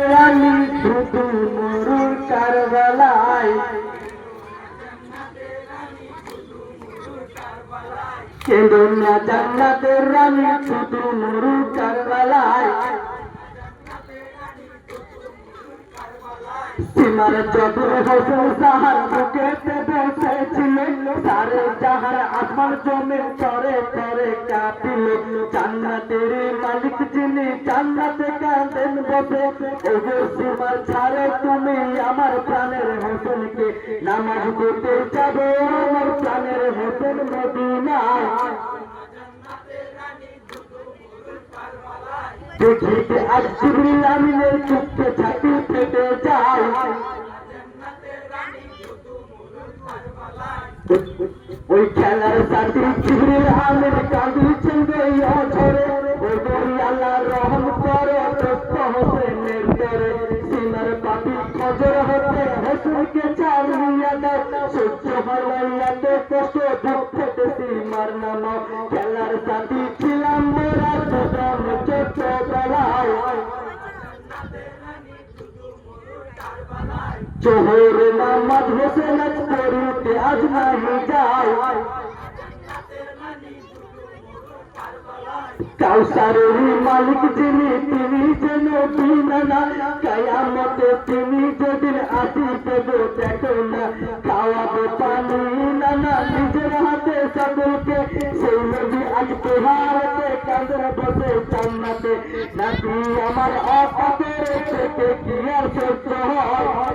রানী শুধু মরুর কারবালায় কেঁদো না জান্নাতের রানী শুধু মরুর কারবালায় সীমার চতুর হোসেন সাহার বুকেতে বসেছিলেন সারে জাহার আসমান জমিন তরে তরে কাঁপিল জান্নাতের মালিক যিনি জান্নাতে কাঁদেন বসে ওগো সীমার ছাড়ে তুমি আমার প্রাণের হোসেনকে নামাজ পড়তে যাবো আমার প্রাণের হোসেন মদিনায় দেখিতে আজ জিবরিল আমিনের চুপকে ছাতি ফেটে যায় ওই খেলার সাথী জিবরিল আমিন কাঁদিয়েছেন এই অঝরে ও গরি আল্লাহ রহম করে দোস্ত হোসেনের তরে সিনার পাতি খজর হতে হোসেনকে চালিয়ে দাও সহ্য হলাইয়াতে কষ্ট দুঃখতে সীমার নাম খেলার সাথী ছিলাম মোরা দুজন ছোটবেলায় জোহর নামাজ হোসেন আজ পড়িতে আজ নাহি যায় কাউসারের মালিক যিনি তিনি যেন বিনা কায়ামতে তিনি যেদিন আসিবে দেখো না খাওয়াবে পানি নানা নিজের হাতে সকলকে সেই নদী আজ পোহারতে কাঁদের বসে জান্নাতে নাকি আমার অপরের থেকে কি আর সহ্য হয়